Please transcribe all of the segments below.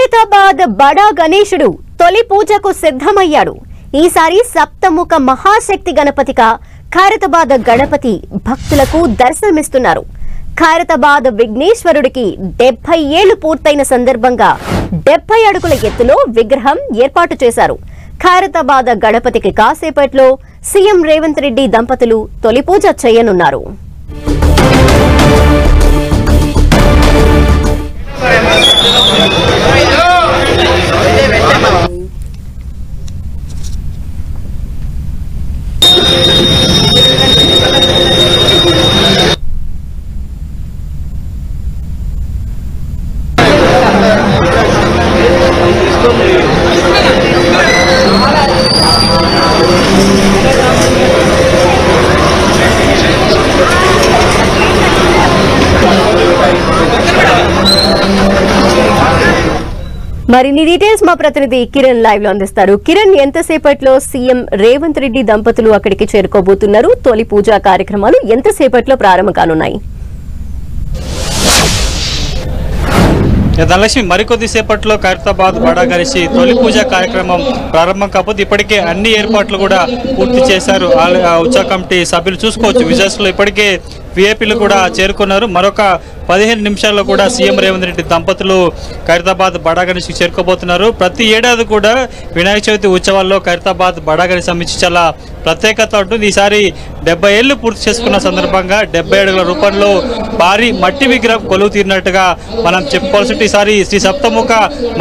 ఖైరతాబాద్ బడా గణేశుడు తొలి పూజకు సిద్ధమయ్యాడు. ఈసారి సప్తముఖ మహాశక్తి గణపతిగా ఖైరతాబాద్ గణపతి భక్తులకు దర్శనమిస్తున్నారు. ఖైరతాబాద్ విఘ్నేశ్వరుడికి 70 ఏళ్లు పూర్తయిన సందర్భంగా 70 అడుగుల ఎత్తులో విగ్రహం ఏర్పాటు చేశారు. ఖైరతాబాద్ గణపతికి కాసేపట్లో సీఎం రేవంత్ రెడ్డి దంపతులు తొలి పూజ చేయనున్నారు. మరిన్ని డీటెయిల్స్ మా ప్రతినిధి కిరణ్ లైవ్ లో అందిస్తారు. కిరణ్, ఎంతసేపట్లో సీఎం రేవంత్ రెడ్డి దంపతులు అక్కడికి చేరుకోబోతున్నారు? తొలి పూజా కార్యక్రమాలు ఎంతసేపట్లో ప్రారంభం కానున్నాయి? ధనలక్ష్మి, మరికొద్దిసేపట్లో ఖైరతాబాద్ బడా గణేశి తొలి పూజ కార్యక్రమం ప్రారంభం కాకపోతే ఇప్పటికే అన్ని ఏర్పాట్లు కూడా పూర్తి చేశారు. ఉత్సవ కమిటీ సభ్యులు చూసుకోవచ్చు. విజయస్లో ఇప్పటికే విఐపీలు కూడా చేరుకున్నారు. మరొక 15 నిమిషాల్లో కూడా సీఎం రేవంత్ రెడ్డి దంపతులు ఖైరతాబాద్ బడా గణేశికి చేరుకోబోతున్నారు. ప్రతి ఏడాది కూడా వినాయక చవితి ఉత్సవాల్లో ఖైరతాబాద్ బడా గణేశి సంబంధించి చాలా ప్రత్యేకత ఉంటుంది. ఈసారి 70 ఏళ్లు పూర్తి చేసుకున్న సందర్భంగా 70 అడుగుల రూపంలో భారీ మట్టి విగ్రహం కొలువు తీరినట్టుగా మనం చెప్పుకోవాల్సి ఉంటుంది. ఈసారి శ్రీ సప్తముఖ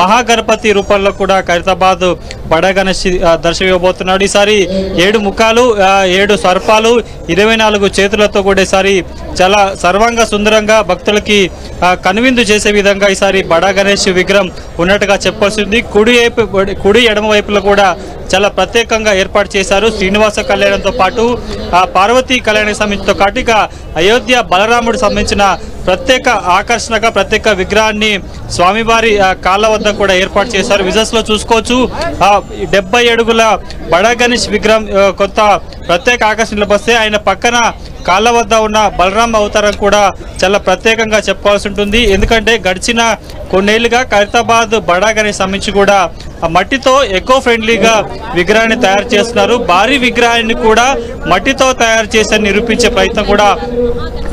మహాగణపతి రూపంలో కూడా ఖైరతాబాద్ బడా గణేశి దర్శనం ఇవ్వబోతున్నాడు. ఈసారి 7 ముఖాలు, 7 సర్పాలు, 24 చేతులతో కూడా ఈసారి చాలా సర్వంగా సుందరంగా భక్తులకి కనువిందు చేసే విధంగా ఈసారి బడా గణేష్ విగ్రహం ఉన్నట్టుగా చెప్పాల్సింది. కుడి ఎడమ వైపులో కూడా చాలా ప్రత్యేకంగా ఏర్పాటు చేశారు. శ్రీనివాస కళ్యాణంతో పాటు పార్వతీ కళ్యాణానికి సంబంధించిన కాటిక అయోధ్య బలరాముడు సంబంధించిన ప్రత్యేక ఆకర్షణగా ప్రత్యేక విగ్రహాన్ని స్వామివారి కాళ్ళ వద్ద కూడా ఏర్పాటు చేశారు. విజస్ లో చూసుకోవచ్చు. 70 అడుగుల బడా గణేష్ విగ్రహం కొంత ప్రత్యేక ఆకర్షణ లభిస్తే ఆయన పక్కన కాళ్ళ వద్ద ఉన్న బలరాం అవతారం కూడా చాలా ప్రత్యేకంగా చెప్పుకోవాల్సి ఉంటుంది. ఎందుకంటే గడిచిన కొన్నేళ్లుగా ఖైరతాబాద్ బడా గణేష్ సంబంధించి కూడా మట్టితో ఎకో ఫ్రెండ్లీగా విగ్రహాన్ని తయారు చేస్తున్నారు. భారీ విగ్రహాన్ని కూడా మట్టితో తయారు చేసి నిరూపించే ప్రయత్నం కూడా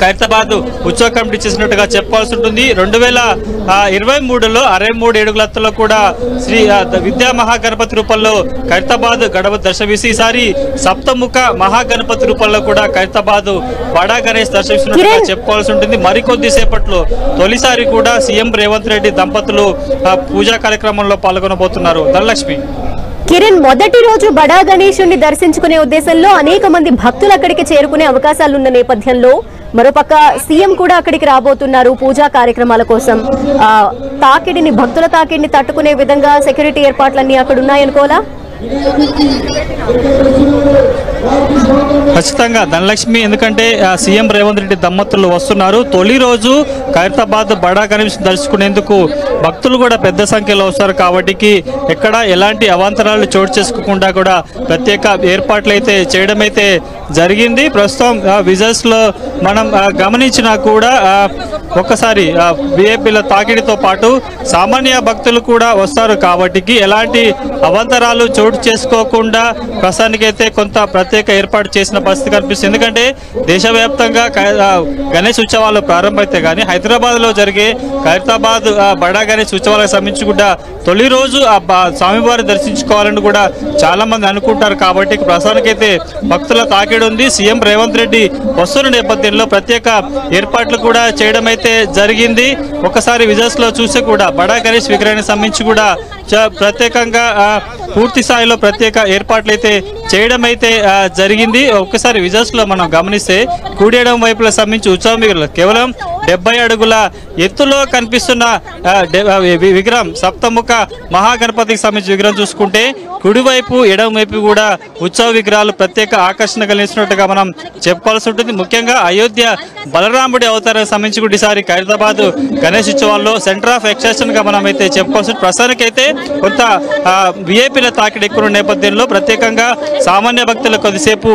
ఖైరతాబాద్ ఉత్సవ కమిటీ చేసినట్టుగా చెప్పాల్సి ఉంటుంది. 2023లో 63 అడుగులతో కూడా శ్రీ విద్యా మహాగణపతి రూపంలో ఖైరతాబాద్ గణపతి దర్శనమిసి ఈసారి సప్తముఖ మహాగణపతి రూపంలో కూడా ఖైరతాబాద్ బడా గణేష్ దర్శనమిస్తున్నట్టుగా చెప్పుకోవాల్సి ఉంటుంది. మరికొద్ది సేపట్లో తొలిసారి కూడా సీఎం రేవంత్ రెడ్డి దంపతులు పూజా కార్యక్రమంలో పాల్గొనబోతున్నారు. ధనలక్ష్మి, కిరణ్, మొదటి రోజు బడా గణేశుని దర్శించుకునే ఉద్దేశంలో అనేక మంది భక్తులు అక్కడికి చేరుకునే అవకాశాలున్న నేపథ్యంలో మరోపక్క సీఎం కూడా అక్కడికి రాబోతున్నారు పూజా కార్యక్రమాల కోసం. భక్తుల తాకిడిని తట్టుకునే విధంగా సెక్యూరిటీ ఏర్పాట్లన్నీ అక్కడ ఉన్నాయనుకోవాలా? ఖచ్చితంగా ధనలక్ష్మి, ఎందుకంటే సీఎం రేవంత్ రెడ్డి దంపతులు వస్తున్నారు. తొలి రోజు ఖైరతాబాద్ బడా గణేష్ దర్శించుకునేందుకు భక్తులు కూడా పెద్ద సంఖ్యలో వస్తారు. కాబట్టి ఎక్కడ ఎలాంటి అవాంతరాలు చోటు చేసుకోకుండా కూడా ప్రత్యేక ఏర్పాట్లు అయితే చేయడం అయితే జరిగింది. ప్రస్తుతం విజువల్స్ లో మనం గమనించినా కూడా ఒక్కసారి విఐపీల తాకిడితో పాటు సామాన్య భక్తులు కూడా వస్తారు. కాబట్టి ఎలాంటి అవాంతరాలు చోటు చేసుకోకుండా ప్రస్తుతానికైతే కొంత ప్రత్యేక ఏర్పాటు చేసిన పరిస్థితి కనిపిస్తుంది. ఎందుకంటే దేశవ్యాప్తంగా గణేష్ ఉత్సవాలు ప్రారంభమైతే కానీ హైదరాబాద్లో జరిగే ఖైరతాబాద్ బడా గణేష్ ఉత్సవాలకు సంబంధించి కూడా తొలి రోజు స్వామివారి దర్శించుకోవాలని కూడా చాలా మంది అనుకుంటారు. కాబట్టి ప్రస్తుతానికైతే భక్తుల తాకిడి ఉంది. సీఎం రేవంత్ రెడ్డి వస్తున్న నేపథ్యంలో ప్రత్యేక ఏర్పాట్లు కూడా చేయడం అయితే జరిగింది. ఒకసారి విజువల్స్ లో చూస్తే కూడా బడా గణేష్ విగ్రహానికి సంబంధించి కూడా ప్రత్యేకంగా పూర్తి స్థాయిలో ప్రత్యేక ఏర్పాట్లు అయితే చేయడం అయితే జరిగింది. ఒక్కసారి విజువల్స్ లో మనం గమనిస్తే కుడి ఎడమ వైపుల సంబంధించి ఉత్సవం కేవలం 70 అడుగుల ఎత్తులో కనిపిస్తున్న విగ్రహం సప్తముఖ మహాగణపతికి సంబంధించిన విగ్రహం చూసుకుంటే కుడివైపు ఎడమ వైపు కూడా ఉత్సవ విగ్రహాలు ప్రత్యేక ఆకర్షణ కలిగిస్తున్నట్టుగా మనం చెప్పుకోవాల్సి ఉంటుంది. ముఖ్యంగా అయోధ్య బలరాముడి అవతారానికి సంబంధించి కూడా ఈసారి ఖైరతాబాద్ గణేష్ ఉత్సవాల్లో సెంటర్ ఆఫ్ ఎక్స్ట్రాక్షన్ గా మనం అయితే చెప్పుకోవాల్సి ఉంటుంది. ప్రస్తుతానికైతే కొంత విఐపీల తాకిడి ఎక్కువ నేపథ్యంలో ప్రత్యేకంగా సామాన్య భక్తులు కొద్దిసేపు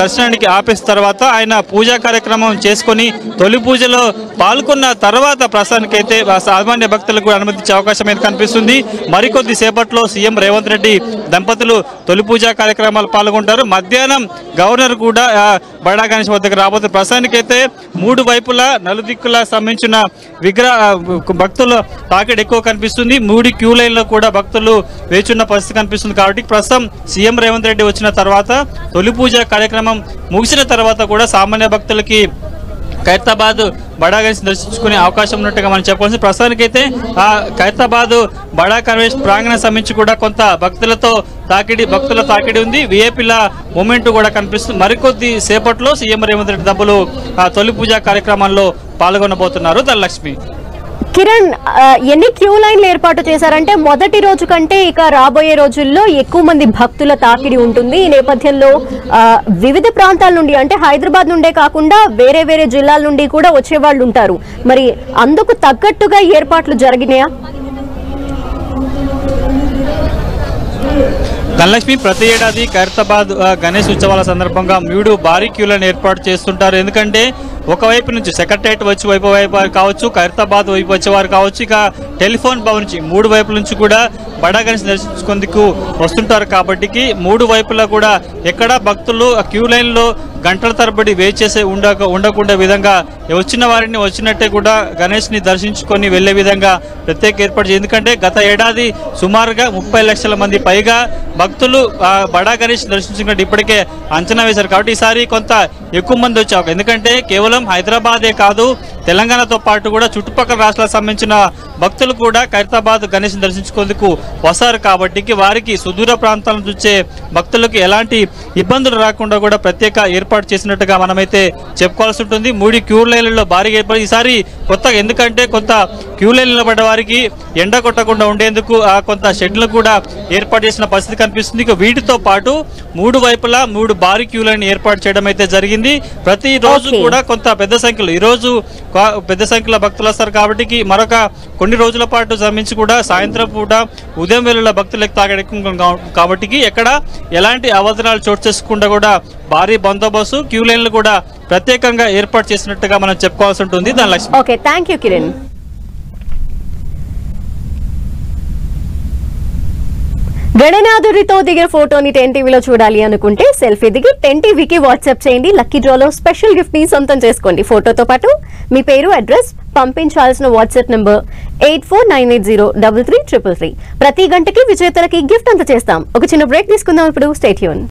దర్శనానికి ఆపేసిన తర్వాత ఆయన పూజా కార్యక్రమం చేసుకొని తొలి పూజలో పాల్గొన్న తర్వాత ప్రస్తుతానికైతే సామాన్య భక్తులకు అనుమతించే అవకాశం అయితే కనిపిస్తుంది. మరికొద్ది సేపట్లో సీఎం రేవంత్ రెడ్డి దంపతులు తొలి పూజా కార్యక్రమాలు పాల్గొంటారు. మధ్యాహ్నం గవర్నర్ కూడా బడా గణేష్ వద్దకు రాబోతుంది. ప్రస్తుతానికైతే మూడు వైపులా నలుదిక్కులా సంబంధించిన భక్తుల తాకిడి ఎక్కువ కనిపిస్తుంది. 3 క్యూ లైన్లో కూడా భక్తులు వేచున్న పరిస్థితి కనిపిస్తుంది. కాబట్టి ప్రస్తుతం సీఎం రేవంత్ రెడ్డి వచ్చిన తర్వాత తొలి పూజ కార్యక్రమం ముగిసిన తర్వాత కూడా సామాన్య భక్తులకి ఖైరతాబాద్ బడా గణేష్ దర్శించుకునే అవకాశం ఉన్నట్టుగా మనం చెప్పాల్సి. ప్రస్తుతానికైతే ఆ ఖైరతాబాద్ బడా గణేష్ ప్రాంగణం సంబంధించి కూడా కొంత భక్తుల తాకిడి ఉంది. విఐపీల మూమెంట్ కూడా కనిపిస్తుంది. మరికొద్ది సేపట్లో సీఎం రేవంత్ రెడ్డి దంపతులు తొలి పూజా కార్యక్రమంలో పాల్గొనబోతున్నారు. ధనలక్ష్మి. కిరణ్, ఎన్ని క్యూ లైన్లు ఏర్పాటు చేశారంటే మొదటి రోజు కంటే ఇక రాబోయే రోజుల్లో ఎక్కువ మంది భక్తుల తాకిడి ఉంటుంది. ఈ నేపథ్యంలో వివిధ ప్రాంతాల నుండి అంటే హైదరాబాద్ నుండే కాకుండా వేరే వేరే జిల్లాల నుండి కూడా వచ్చేవాళ్ళు ఉంటారు. మరి అందుకు తగ్గట్టుగా ఏర్పాట్లు జరిగినాయా? ధనలక్ష్మి, ప్రతి ఏడాది ఖైరతాబాద్ గణేష్ ఉత్సవాల సందర్భంగా 3 భారీ క్యూలను ఏర్పాటు చేస్తుంటారు. ఎందుకంటే ఒకవైపు నుంచి సెక్రటరియట్ వచ్చి వైపు కావచ్చు, ఖైరతాబాద్ వైపు వచ్చేవారు కావచ్చు, ఇక టెలిఫోన్ భవన్ నుంచి 3 వైపుల నుంచి కూడా బడా గణేష్ దర్శించుకుందుకు వస్తుంటారు. కాబట్టి 3 వైపులా కూడా ఎక్కడ భక్తులు క్యూ లైన్లో గంటల తరబడి వెయిట్ చేసే ఉండకుండా విధంగా వచ్చిన వారిని వచ్చినట్టే కూడా గణేష్ని దర్శించుకొని వెళ్లే విధంగా ప్రత్యేక ఏర్పాటు చేయాలి. ఎందుకంటే గత ఏడాది సుమారుగా 30 లక్షల మంది పైగా భక్తులు బడా గణేష్ దర్శించుకున్నట్టు ఇప్పటికే అంచనా వేశారు. కాబట్టి ఈసారి కొంత ఎక్కువ మంది వచ్చారు. ఎందుకంటే కేవలం హైదరాబాదే కాదు, తెలంగాణతో పాటు కూడా చుట్టుపక్కల రాష్ట్రాలకు సంబంధించిన భక్తులు కూడా ఖైరతాబాద్ గణేష్ దర్శించుకుందుకు వస్తారు. కాబట్టి వారికి సుదూర ప్రాంతాల నుంచి వచ్చే భక్తులకు ఎలాంటి ఇబ్బందులు రాకుండా కూడా ప్రత్యేక ఏర్పాటు చేసినట్టుగా మనమైతే చెప్పుకోవాల్సి ఉంటుంది. 3 క్యూ లైన్లలో భారీగా ఏర్పాటు ఈసారి కొత్తగా, ఎందుకంటే కొంత క్యూ లైన్లో పడ్డ వారికి ఎండ కొట్టకుండా ఉండేందుకు కొంత షెడ్లు కూడా ఏర్పాటు చేసిన పరిస్థితి కనిపిస్తుంది. ఇక వీటితో పాటు 3 వైపులా 3 భారీ క్యూ లైన్ ఏర్పాటు చేయడం అయితే జరిగింది. ప్రతి రోజు కూడా కొంత పెద్ద సంఖ్యలో, ఈ రోజు పెద్ద సంఖ్యలో భక్తులు వస్తారు. కాబట్టి మరొక కొన్ని రోజుల పాటు సంబంధించి కూడా సాయంత్రం పూట ఉదయం వేళల భక్తులకు తాగడం కాబట్టి ఎక్కడ ఎలాంటి అవసరాలు చోటు చేసుకుండా కూడా భారీ బందోబస్తు క్యూ లైన్లు కూడా ప్రత్యేకంగా ఏర్పాటు చేసినట్టుగా మనం చెప్పుకోవాల్సి ఉంటుంది. Dhanalakshmi. Okay, thank you Kiran. గణనాథుడితో దిగిన ఫోటోని 10 టీవీలో చూడాలి అనుకుంటే సెల్ఫీ దిగి 10 టీవీకి వాట్సాప్ చేయండి. లక్కీ డ్రాలో స్పెషల్ గిఫ్ట్ ని సొంతం చేసుకోండి. ఫోటోతో పాటు మీ పేరు, అడ్రస్, పంపించాల్సిన వాట్సాప్ నంబర్ 8498033333. ప్రతి గంటకి విజేతలకి గిఫ్ట్ అందజేస్తాం. ఒక చిన్న బ్రేక్ తీసుకుందాం ఇప్పుడు. Stay tune.